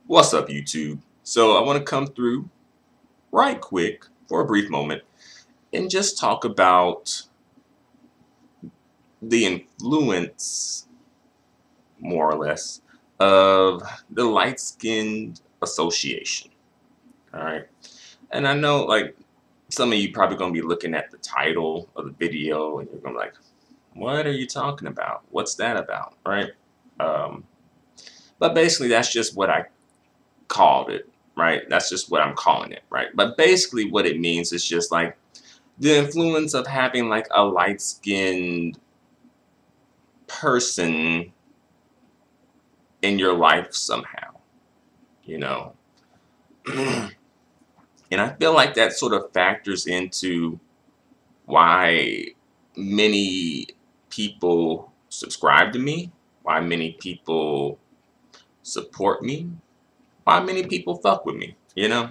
What's up, YouTube? So, I want to come through right quick for a brief moment and just talk about the influence, more or less, of the light skinned association. All right. And I know, like, some of you probably going to be looking at the title of the video and you're going to be like, what are you talking about? What's that about? Right. Um, but basically, that's just what I called it. Right. That's just what I'm calling it. Right. But basically, what it means is just like, the influence of having like a light skinned person in your life somehow, you know. And I feel like that sort of factors into why many people subscribe to me, why many people support me, why many people fuck with me, you know.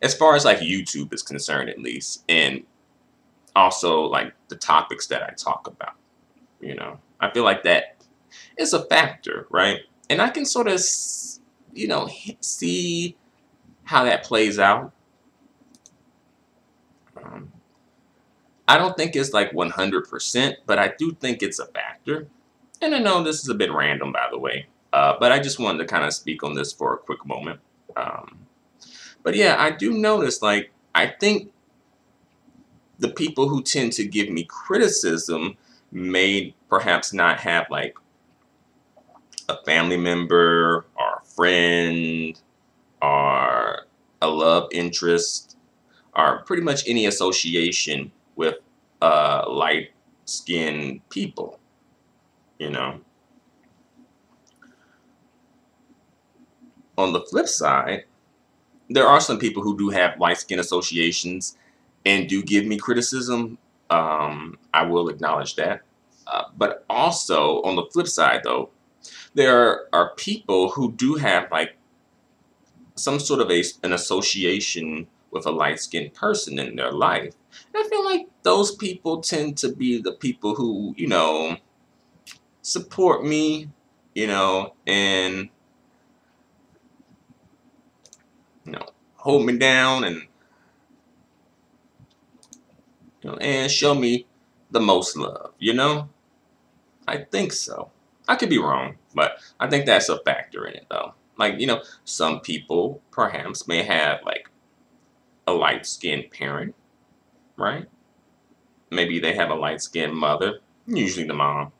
As far as like YouTube is concerned, at least, and also like the topics that I talk about, you know. I feel like that is a factor, right? And I can sort of, see how that plays out. Um, I don't think it's like 100%, but I do think it's a factor. And I know this is a bit random, by the way, but I just wanted to kind of speak on this for a quick moment. Um, but yeah, I do notice, like, I think the people who tend to give me criticism may perhaps not have like a family member or a friend or a love interest or pretty much any association with light skinned people, you know. On the flip side, there are some people who do have light skin associations and do give me criticism. I will acknowledge that. But also, on the flip side, though, there are people who do have like some sort of an association with a light skinned person in their life. And I feel like those people tend to be the people who, support me, and hold me down and and show me the most love, I think so. I could be wrong, but I think that's a factor in it though. Like, some people perhaps may have like a light skinned parent, right? Maybe they have a light skinned mother, usually the mom.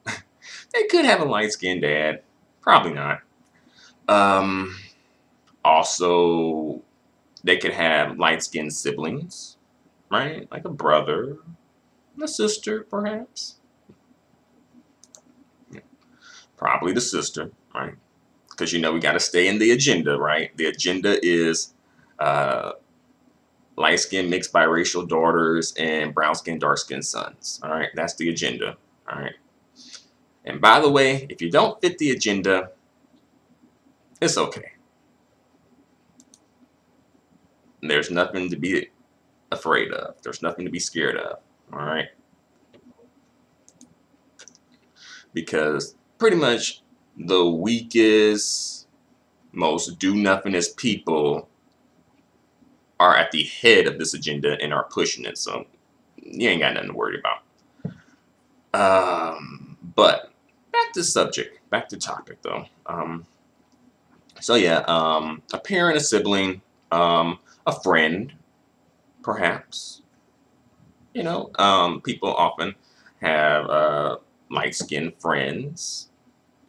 They could have a light skinned dad, probably not. Um, Also, they could have light skinned siblings, right? Like a brother, a sister, perhaps. Yeah, probably the sister, right? Because we got to stay in the agenda, right? The agenda is uh, light skinned mixed biracial daughters and brown skinned dark skinned sons. All right, that's the agenda. All right. And by the way, if you don't fit the agenda, it's okay. There's nothing to be afraid of. There's nothing to be scared of. All right. Because pretty much the weakest, most do nothingest people are at the head of this agenda and are pushing it. So you ain't got nothing to worry about. But back to subject, back to topic though. So yeah, a parent, a sibling, a friend, perhaps. People often have light-skinned friends,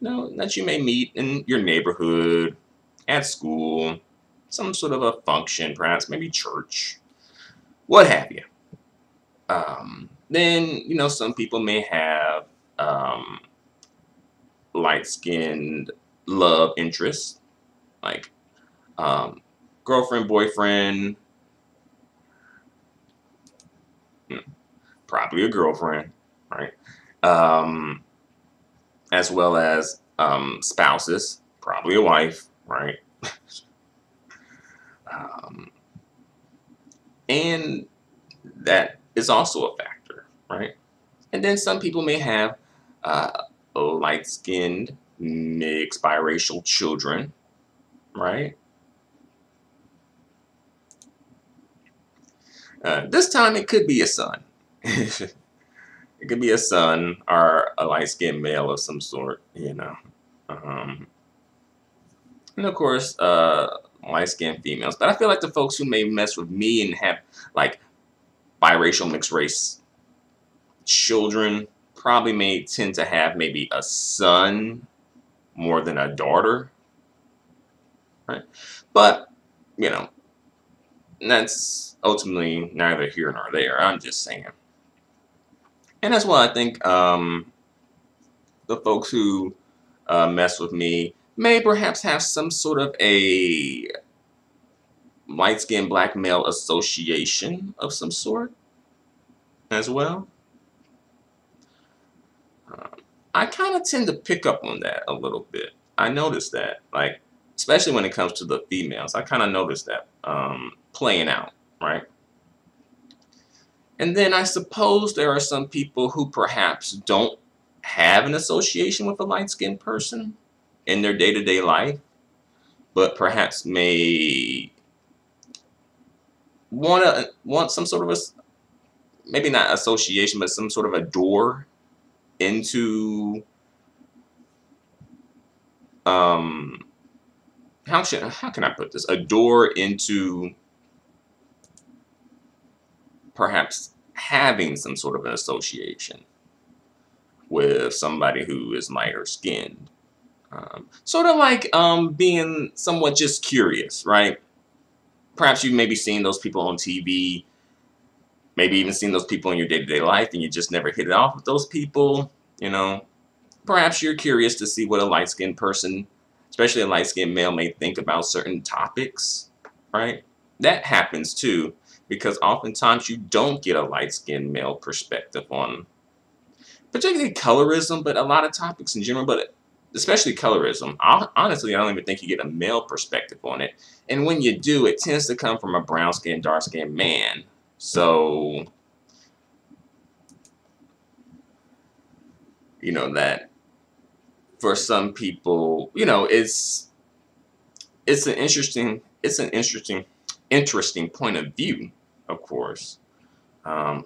that you may meet in your neighborhood, at school, some sort of a function, perhaps maybe church, what have you. Then some people may have um, light-skinned love interests, like girlfriend, boyfriend, hmm, probably a girlfriend, right? Um, as well as spouses, probably a wife, right? Um, and that is also a factor, right? And then some people may have uh, light skinned, mixed biracial children, right? This time it could be a son. It could be a son or a light-skinned male of some sort, you know. Um, and of course, light-skinned females. But I feel like the folks who may mess with me and have like biracial mixed race children probably may tend to have maybe a son more than a daughter, right? But, you know, that's ultimately neither here nor there. I'm just saying. And that's why I think the folks who mess with me may perhaps have some sort of a light-skinned black male association of some sort as well. I kind of tend to pick up on that a little bit. I notice that, like, especially when it comes to the females, I kind of notice that playing out, right? And then I suppose there are some people who perhaps don't have an association with a light-skinned person in their day-to-day life, but perhaps may want some sort of a, maybe not association, but some sort of a door into how can I put this? A door into perhaps having some sort of an association with somebody who is lighter skinned. Sort of like being somewhat just curious, right? Perhaps you've maybe seen those people on TV, maybe even seen those people in your day-to-day life, and you just never hit it off with those people, you know. Perhaps you're curious to see what a light-skinned person, especially a light-skinned male, may think about certain topics, right? That happens too, because oftentimes you don't get a light-skinned male perspective on particularly colorism, but a lot of topics in general, but especially colorism. Honestly, I don't even think you get a male perspective on it. And when you do, it tends to come from a brown-skinned, dark-skinned man. So, you know, that for some people, you know, it's an interesting point of view, of course. But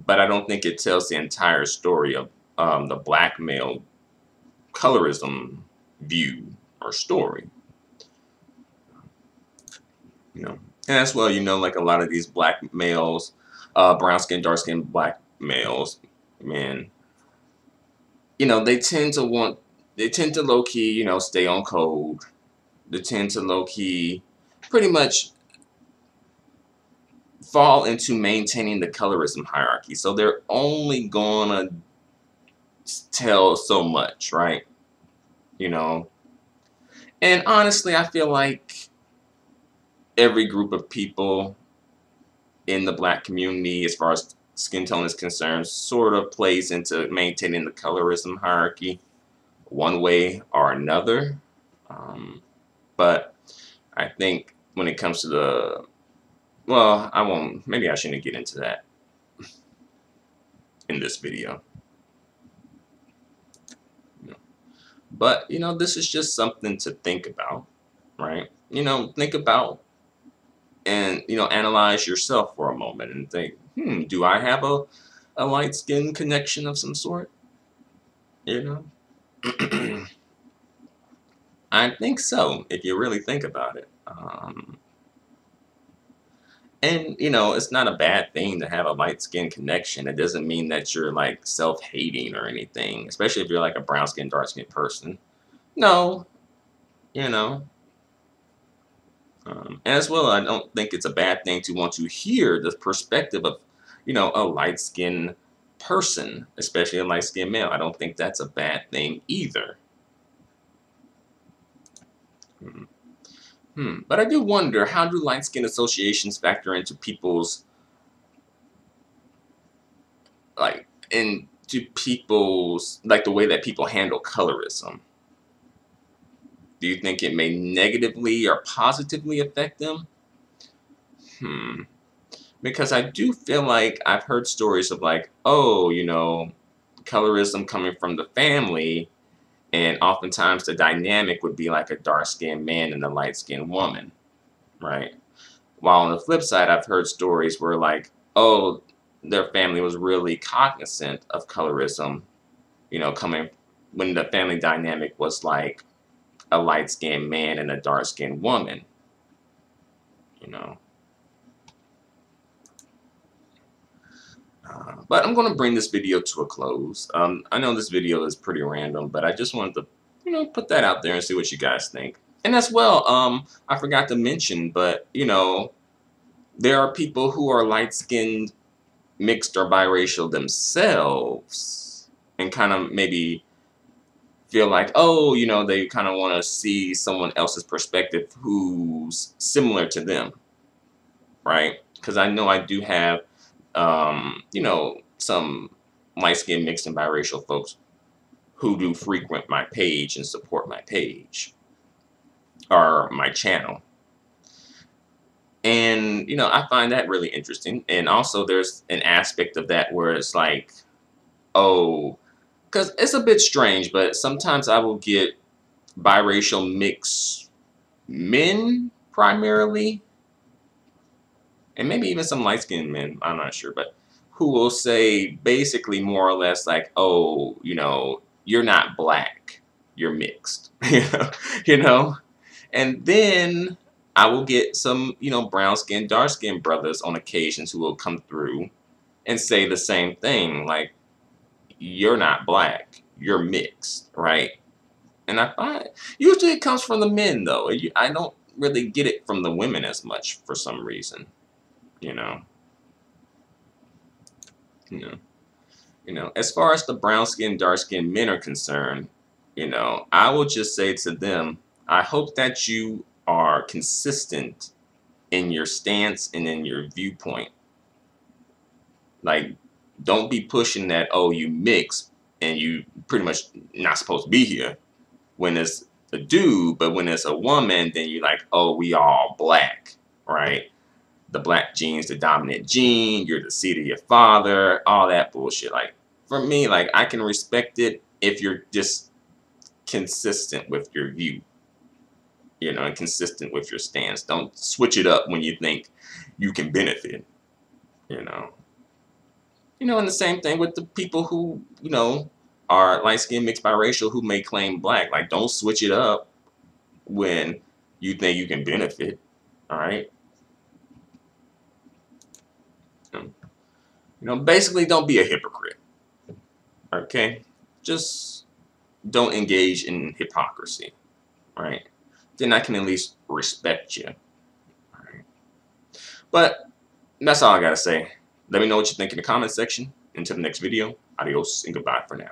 I don't think it tells the entire story of the black male colorism view or story. You know, and as well, you know, like a lot of these black males, brown skin, dark skin, black males, man, you know, they tend to low key, you know, stay on code. They tend to low key, pretty much fall into maintaining the colorism hierarchy. So they're only gonna tell so much, right? You know, and honestly, I feel like every group of people in the black community, as far as skin tone is concerned, sort of plays into maintaining the colorism hierarchy one way or another. But I think when it comes to the, well, I won't, maybe I shouldn't get into that in this video. But, you know, this is just something to think about, right? You know, think about and, you know, analyze yourself for a moment and think, do I have a light skin connection of some sort? You know? I think so, if you really think about it. And, you know, it's not a bad thing to have a light skin connection. It doesn't mean that you're like self-hating or anything, especially if you're like a brown skin, dark skin person. No, you know. As well, I don't think it's a bad thing to want to hear the perspective of, you know, a light skinned person, especially a light skinned male. I don't think that's a bad thing either. But I do wonder, how do light skin associations factor into people's, like, like the way that people handle colorism? Do you think it may negatively or positively affect them? Because I do feel like I've heard stories of like, oh, you know, colorism coming from the family, and oftentimes the dynamic would be like a dark-skinned man and a light-skinned woman, right? While on the flip side, I've heard stories where like, oh, their family was really cognizant of colorism, coming when the family dynamic was like a light-skinned man and a dark-skinned woman, you know. But I'm going to bring this video to a close. I know this video is pretty random, but I just wanted to, put that out there and see what you guys think. And as well, I forgot to mention, but, there are people who are light-skinned, mixed, or biracial themselves and kind of maybe feel like, oh, they kind of want to see someone else's perspective who's similar to them, right? Because I know I do have, some light-skinned, mixed, and biracial folks who do frequent my page and support my page or my channel. And, I find that really interesting. And also there's an aspect of that where it's like, oh, because it's a bit strange, but sometimes I will get biracial mixed men primarily, and maybe even some light-skinned men, I'm not sure, but who will say basically more or less like, oh, you're not black, you're mixed, And then I will get some, brown-skinned, dark-skinned brothers on occasions who will come through and say the same thing, like, you're not black, you're mixed, right? And I find usually it comes from the men, though. I don't really get it from the women as much for some reason, you know. As far as the brown-skinned, dark-skinned men are concerned, I will just say to them, I hope that you are consistent in your stance and in your viewpoint. Like, don't be pushing that, oh, you mix and you pretty much not supposed to be here when it's a dude, but when it's a woman, then you're like, oh, we all black, right? The black gene's the dominant gene, you're the seed of your father, all that bullshit. Like, for me, like, I can respect it if you're just consistent with your view, and consistent with your stance. Don't switch it up when you think you can benefit, and the same thing with the people who, are light-skinned, mixed, biracial, who may claim black. Like, don't switch it up when you think you can benefit, all right? Basically, don't be a hypocrite, okay? Just don't engage in hypocrisy, right? Then I can at least respect you, all right? But that's all I gotta say. Let me know what you think in the comment section. Until the next video, adios and goodbye for now.